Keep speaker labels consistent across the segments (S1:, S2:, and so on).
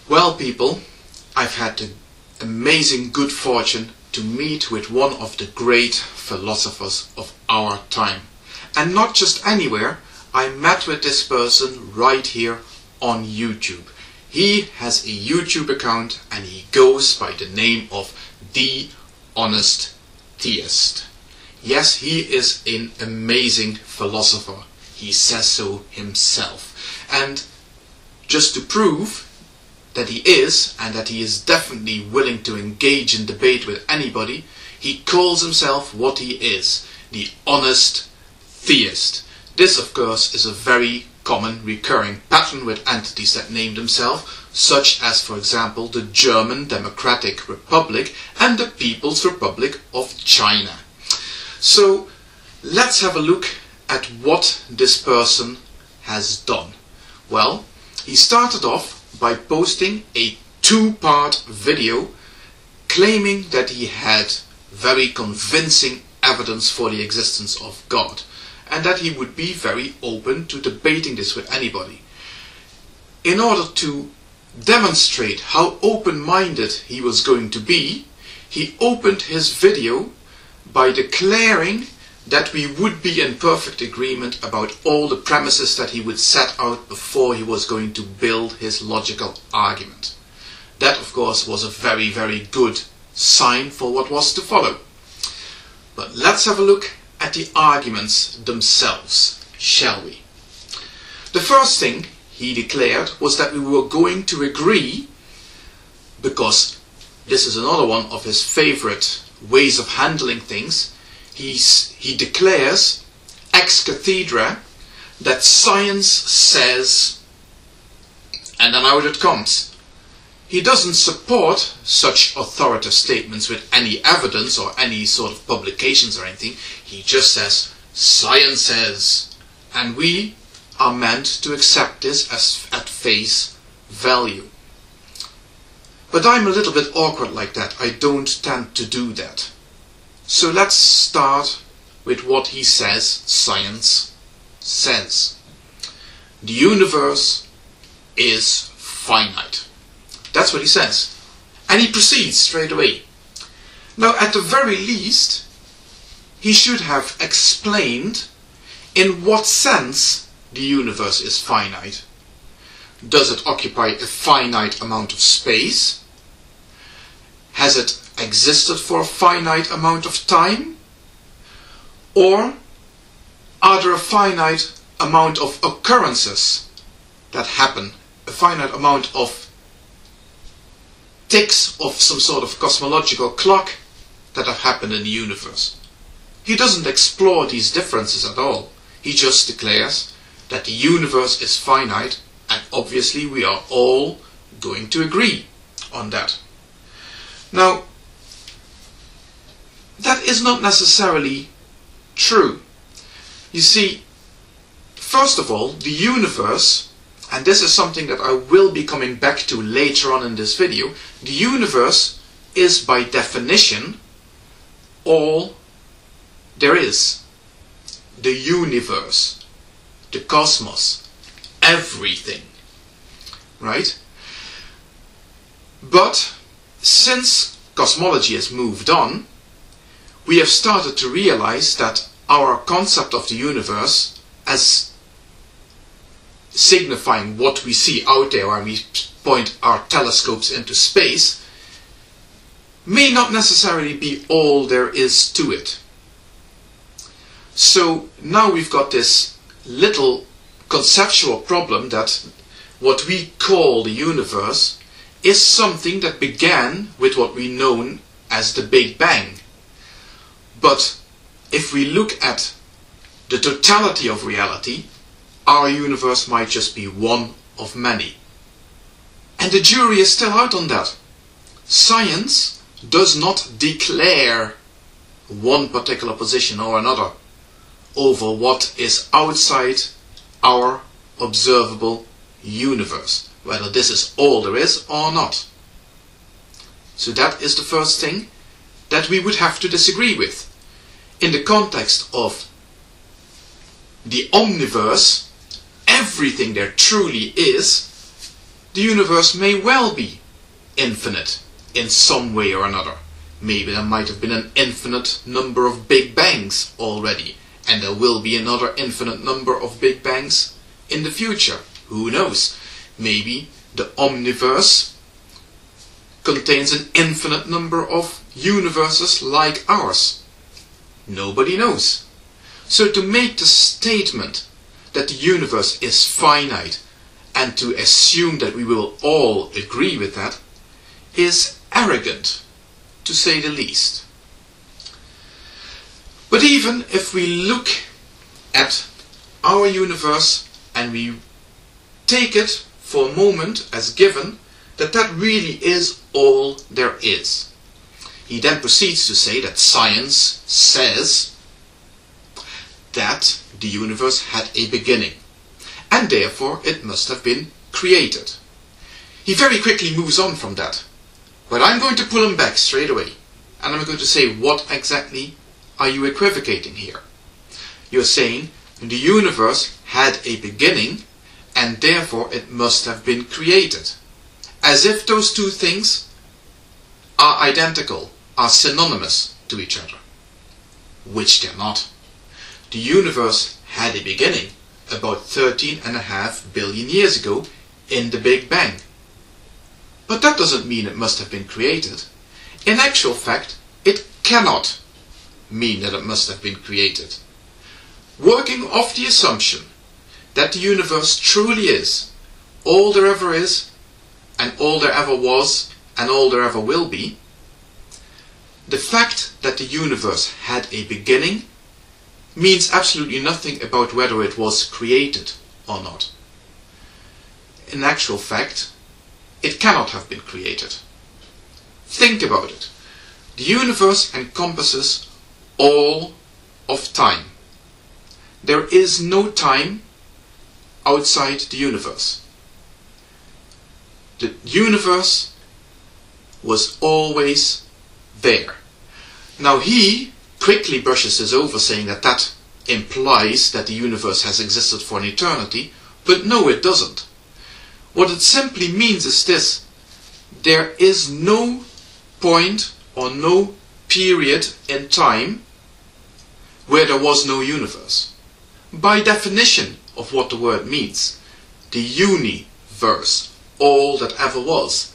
S1: Well, people, I've had the amazing good fortune to meet with one of the great philosophers of our time. And not just anywhere, I met with this person right here on YouTube. He has a YouTube account and he goes by the name of The Honest Theist. Yes, he is an amazing philosopher. He says so himself. And just to prove that he is, and that he is definitely willing to engage in debate with anybody, he calls himself what he is, the Honest Theist. This, of course, is a very common recurring pattern with entities that name themselves, such as, for example, the German Democratic Republic and the People's Republic of China. So, let's have a look at what this person has done. Well, he started off by posting a two-part video claiming that he had very convincing evidence for the existence of God and that he would be very open to debating this with anybody. In order to demonstrate how open-minded he was going to be, he opened his video by declaring that we would be in perfect agreement about all the premises that he would set out before he was going to build his logical argument. That, of course, was a very, very good sign for what was to follow. But let's have a look at the arguments themselves, shall we? The first thing he declared was that we were going to agree, because this is another one of his favorite ways of handling things. He declares ex cathedra that science says, and then out it comes. He doesn't support such authoritative statements with any evidence or any sort of publications or anything. He just says, science says, and we are meant to accept this as at face value. But I'm a little bit awkward like that. I don't tend to do that. So let's start with what he says science says. The universe is finite. That's what he says. And he proceeds straight away. Now, at the very least, he should have explained in what sense the universe is finite. Does it occupy a finite amount of space? Has it existed for a finite amount of time? Or are there a finite amount of occurrences that happen, a finite amount of ticks of some sort of cosmological clock that have happened in the universe? He doesn't explore these differences at all. He just declares that the universe is finite, and obviously we are all going to agree on that. Now, that is not necessarily true. You see, first of all, the universe, and this is something that I will be coming back to later on in this video, the universe is by definition all there is. The universe, the cosmos, everything, right? But since cosmology has moved on, we have started to realize that our concept of the universe as signifying what we see out there when we point our telescopes into space may not necessarily be all there is to it. So now we've got this little conceptual problem that what we call the universe is something that began with what we know as the Big Bang. But if we look at the totality of reality, our universe might just be one of many. And the jury is still out on that. Science does not declare one particular position or another over what is outside our observable universe, whether this is all there is or not. So that is the first thing that we would have to disagree with. In the context of the omniverse, everything there truly is, the universe may well be infinite in some way or another. Maybe there might have been an infinite number of Big Bangs already, and there will be another infinite number of Big Bangs in the future. Who knows? Maybe the omniverse contains an infinite number of universes like ours. Nobody knows. So to make the statement that the universe is finite and to assume that we will all agree with that is arrogant, to say the least. But even if we look at our universe and we take it for a moment as given that that really is all there is, he then proceeds to say that science says that the universe had a beginning, and therefore it must have been created. He very quickly moves on from that, but I'm going to pull him back straight away, and I'm going to say, what exactly are you equivocating here? You're saying the universe had a beginning, and therefore it must have been created, as if those two things are identical, are synonymous to each other, which they're not. The universe had a beginning about 13.5 billion years ago in the Big Bang. But that doesn't mean it must have been created. In actual fact, it cannot mean that it must have been created. Working off the assumption that the universe truly is all there ever is, and all there ever was, and all there ever will be, the fact that the universe had a beginning means absolutely nothing about whether it was created or not. In actual fact, it cannot have been created. Think about it. The universe encompasses all of time. There is no time outside the universe. The universe was always there. Now he quickly brushes this over, saying that that implies that the universe has existed for an eternity, but no, it doesn't. What it simply means is this: there is no point or no period in time where there was no universe. By definition of what the word means, the universe, all that ever was,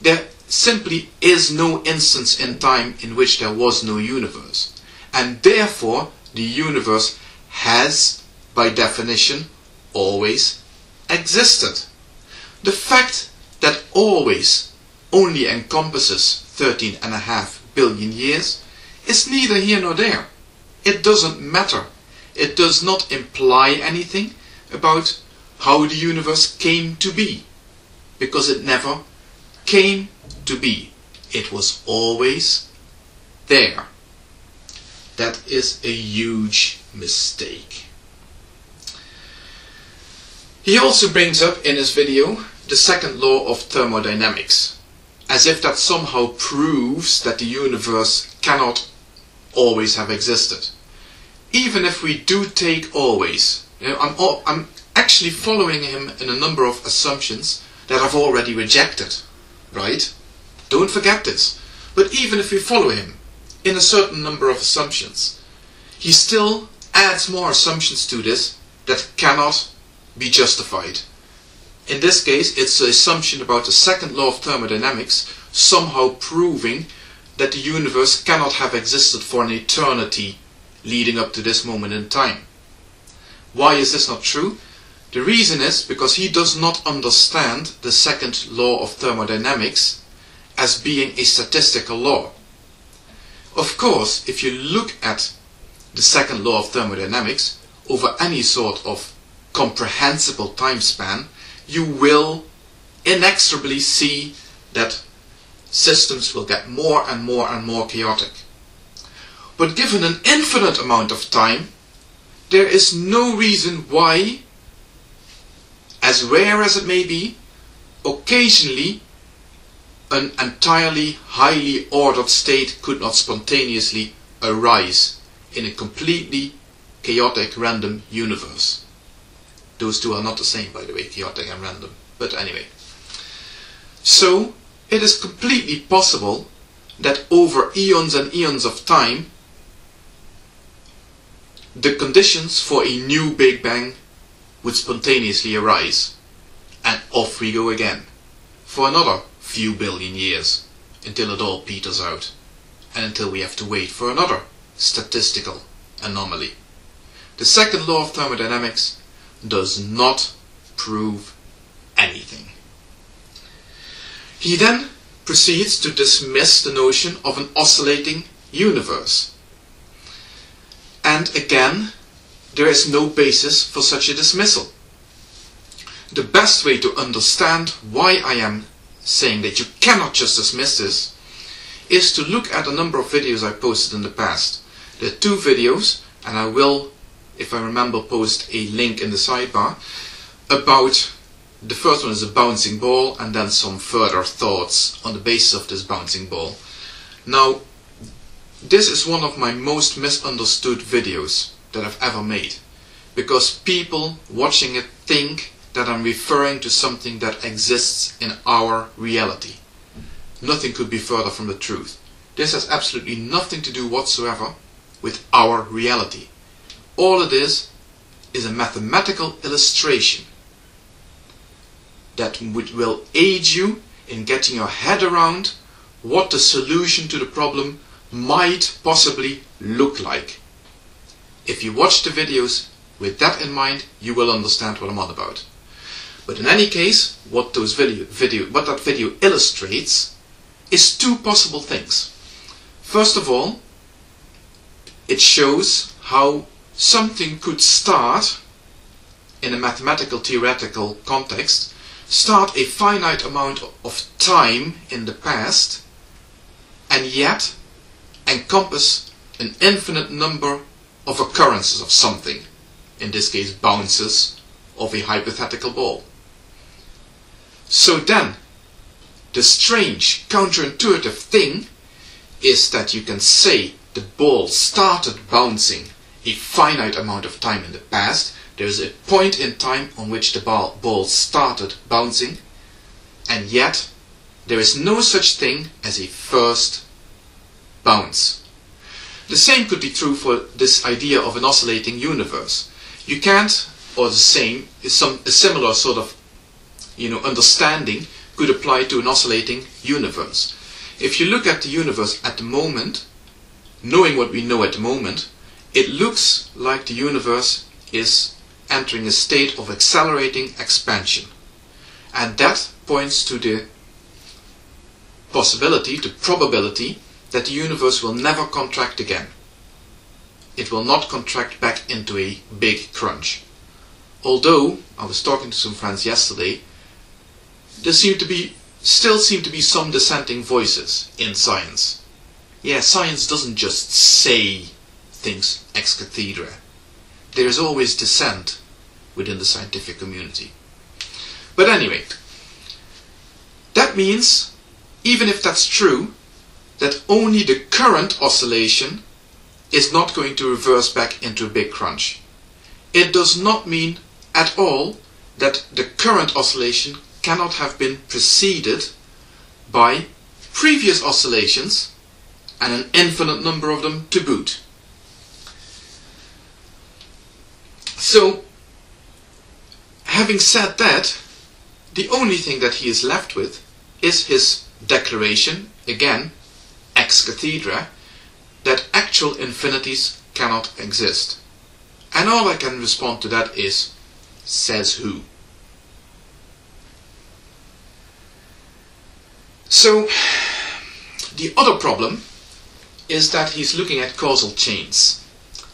S1: there simply is no instance in time in which there was no universe, and therefore the universe has, by definition, always existed. The fact that always only encompasses 13.5 billion years is neither here nor there. It doesn't matter. It does not imply anything about how the universe came to be, because it never came to be. It was always there. That is a huge mistake. He also brings up in his video the second law of thermodynamics, as if that somehow proves that the universe cannot always have existed. Even if we do take always, I'm actually following him in a number of assumptions that I've already rejected, right? Don't forget this. But even if we follow him in a certain number of assumptions, he still adds more assumptions to this that cannot be justified. In this case, it's the assumption about the second law of thermodynamics somehow proving that the universe cannot have existed for an eternity leading up to this moment in time. Why is this not true? The reason is because he does not understand the second law of thermodynamics as being a statistical law. Of course, if you look at the second law of thermodynamics over any sort of comprehensible time span, you will inexorably see that systems will get more and more and more chaotic. But given an infinite amount of time, there is no reason why, as rare as it may be, occasionally an entirely highly ordered state could not spontaneously arise in a completely chaotic random universe. Those two are not the same, by the way, chaotic and random. But anyway, So it is completely possible that over eons and eons of time, the conditions for a new Big Bang would spontaneously arise, and off we go again for another few billion years until it all peters out, and until we have to wait for another statistical anomaly. The second law of thermodynamics does not prove anything. He then proceeds to dismiss the notion of an oscillating universe. And again, there is no basis for such a dismissal. The best way to understand why I am saying that you cannot just dismiss this is to look at a number of videos I posted in the past. There are 2 videos, and I will, if I remember, post a link in the sidebar about, the first one is a bouncing ball, and then some further thoughts on the basis of this bouncing ball. Now, this is one of my most misunderstood videos that I've ever made, because people watching it think that I'm referring to something that exists in our reality. Nothing could be further from the truth. This has absolutely nothing to do whatsoever with our reality. All it is a mathematical illustration that will aid you in getting your head around what the solution to the problem might possibly look like. If you watch the videos with that in mind, you will understand what I'm on about. But in any case, what that video illustrates is 2 possible things. First of all, it shows how something could start, in a mathematical theoretical context, start a finite amount of time in the past, and yet encompass an infinite number of occurrences of something, in this case bounces of a hypothetical ball. So then, the strange, counterintuitive thing is that you can say the ball started bouncing a finite amount of time in the past. There is a point in time on which the ball started bouncing, and yet there is no such thing as a first bounce. The same could be true for this idea of an oscillating universe. You can't, or the same, a similar sort of understanding could apply to an oscillating universe. If you look at the universe at the moment, knowing what we know at the moment, it looks like the universe is entering a state of accelerating expansion. And that points to the possibility, the probability, that the universe will never contract again. It will not contract back into a big crunch. Although, I was talking to some friends yesterday, there still seem to be some dissenting voices in science. Yeah, science doesn't just say things ex cathedra. There is always dissent within the scientific community. But anyway, that means, even if that's true, that only the current oscillation is not going to reverse back into a big crunch. It does not mean at all that the current oscillation cannot have been preceded by previous oscillations, and an infinite number of them to boot. So, having said that, the only thing that he is left with is his declaration, again, ex cathedra, that actual infinities cannot exist. And all I can respond to that is, says who? So, the other problem is that he's looking at causal chains.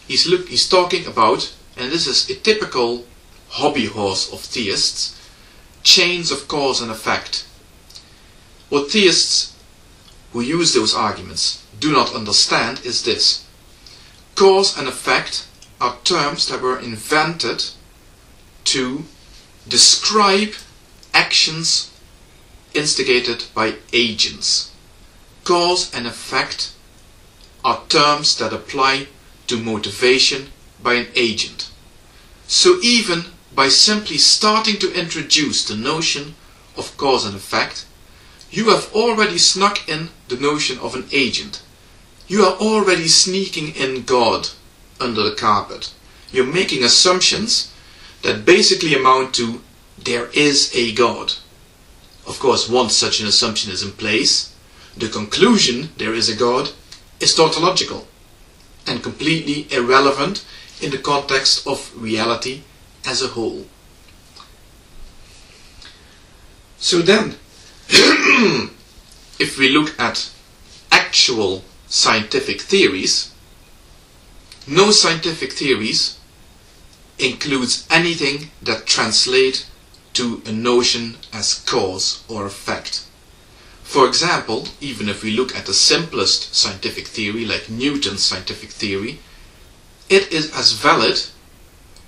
S1: He's talking about, and this is a typical hobby horse of theists, chains of cause and effect. What theists who use those arguments do not understand is this. Cause and effect are terms that were invented to describe actions instigated by agents. Cause and effect are terms that apply to motivation by an agent. So even by simply starting to introduce the notion of cause and effect, you have already snuck in the notion of an agent. You are already sneaking in God under the carpet. You're making assumptions that basically amount to there is a God. Of course, once such an assumption is in place, the conclusion there is a God is tautological and completely irrelevant in the context of reality as a whole. So then, if we look at actual scientific theories, no scientific theories includes anything that translates to a notion as cause or effect. For example, even if we look at the simplest scientific theory, like Newton's scientific theory, it is as valid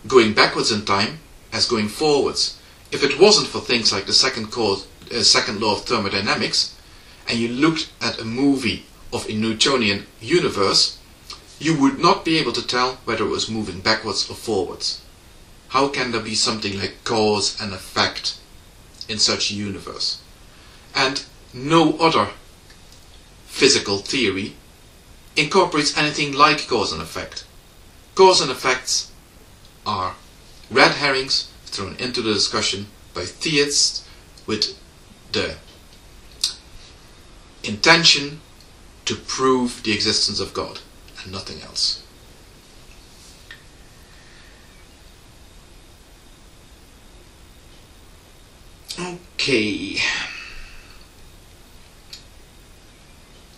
S1: going backwards in time as going forwards. If it wasn't for things like the second law of thermodynamics, and you looked at a movie of a Newtonian universe, you would not be able to tell whether it was moving backwards or forwards. How can there be something like cause and effect in such a universe? And no other physical theory incorporates anything like cause and effect. Cause and effects are red herrings thrown into the discussion by theists with the intention to prove the existence of God and nothing else. Okay.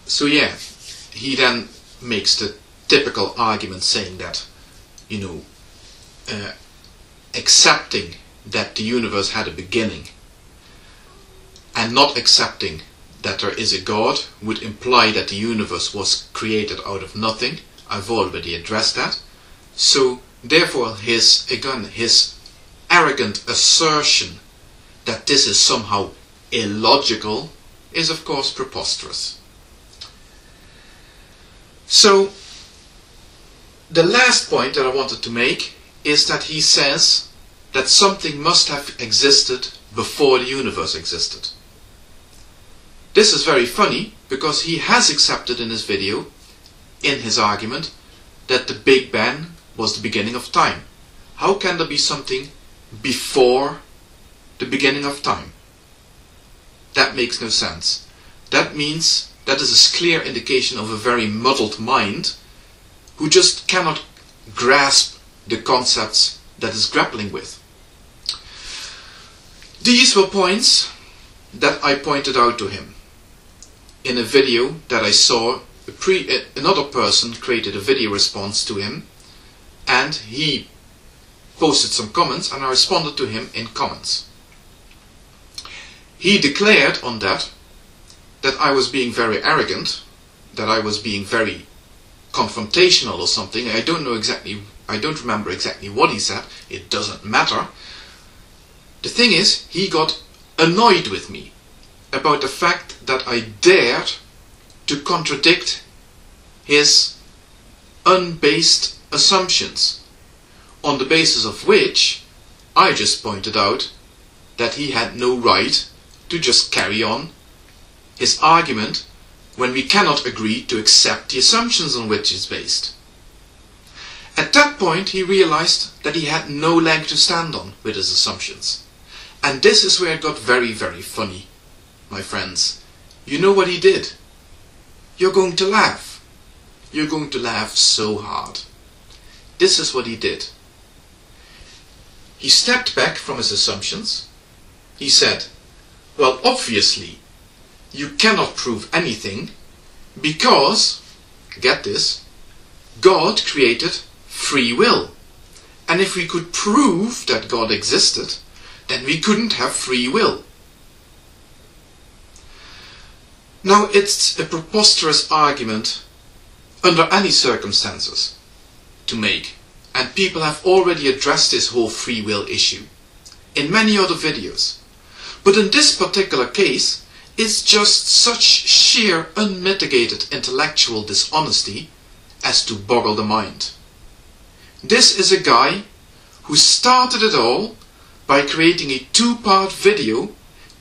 S1: So yeah, he then makes the typical argument saying that, accepting that the universe had a beginning and not accepting that there is a God would imply that the universe was created out of nothing. I've already addressed that. So therefore his arrogant assertion that this is somehow illogical is of course preposterous. So the last point that I wanted to make is that he says that something must have existed before the universe existed. This is very funny because he has accepted in his video, in his argument, that the Big Bang was the beginning of time. How can there be something before the beginning of time? That makes no sense. That means that is a clear indication of a very muddled mind who just cannot grasp the concepts that is grappling with. These were points that I pointed out to him in a video that I saw. Another person created a video response to him and he posted some comments and I responded to him in comments. He declared on that I was being very arrogant, that I was being very confrontational or something. I don't remember exactly what he said. It doesn't matter. The thing is, he got annoyed with me about the fact that I dared to contradict his unbased assumptions, on the basis of which I just pointed out that he had no right to just carry on his argument when we cannot agree to accept the assumptions on which it's based. At that point he realized that he had no leg to stand on with his assumptions. And this is where it got very, very funny, my friends. You know what he did? You're going to laugh. You're going to laugh so hard. This is what he did. He stepped back from his assumptions. He said, well, obviously, you cannot prove anything because, get this, God created free will. And if we could prove that God existed, then we couldn't have free will. Now, it's a preposterous argument under any circumstances to make, and people have already addressed this whole free will issue in many other videos. But in this particular case, it's just such sheer unmitigated intellectual dishonesty as to boggle the mind. This is a guy who started it all by creating a 2-part video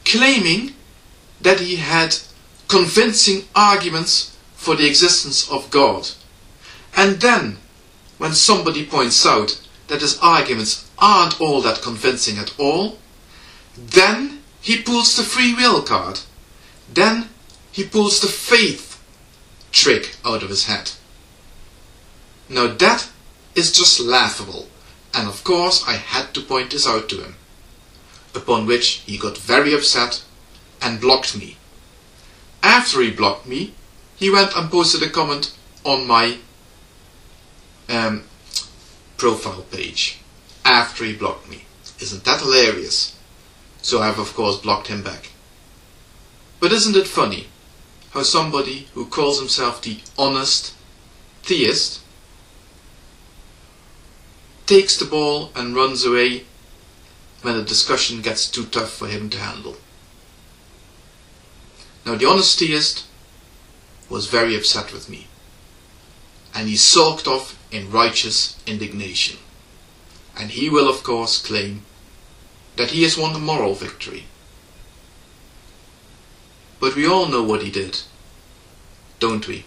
S1: claiming that he had convincing arguments for the existence of God. And then, when somebody points out that his arguments aren't all that convincing at all, then he pulls the free will card. Then he pulls the faith trick out of his head. Now that is just laughable, and of course I had to point this out to him, upon which he got very upset and blocked me. After he blocked me, he went and posted a comment on my profile page. After he blocked me. Isn't that hilarious? So I've of course blocked him back. But isn't it funny how somebody who calls himself the Honest Theist takes the ball and runs away when the discussion gets too tough for him to handle. Now the Honest Theist was very upset with me, and he sulked off in righteous indignation, and he will of course claim that he has won a moral victory. But we all know what he did, don't we?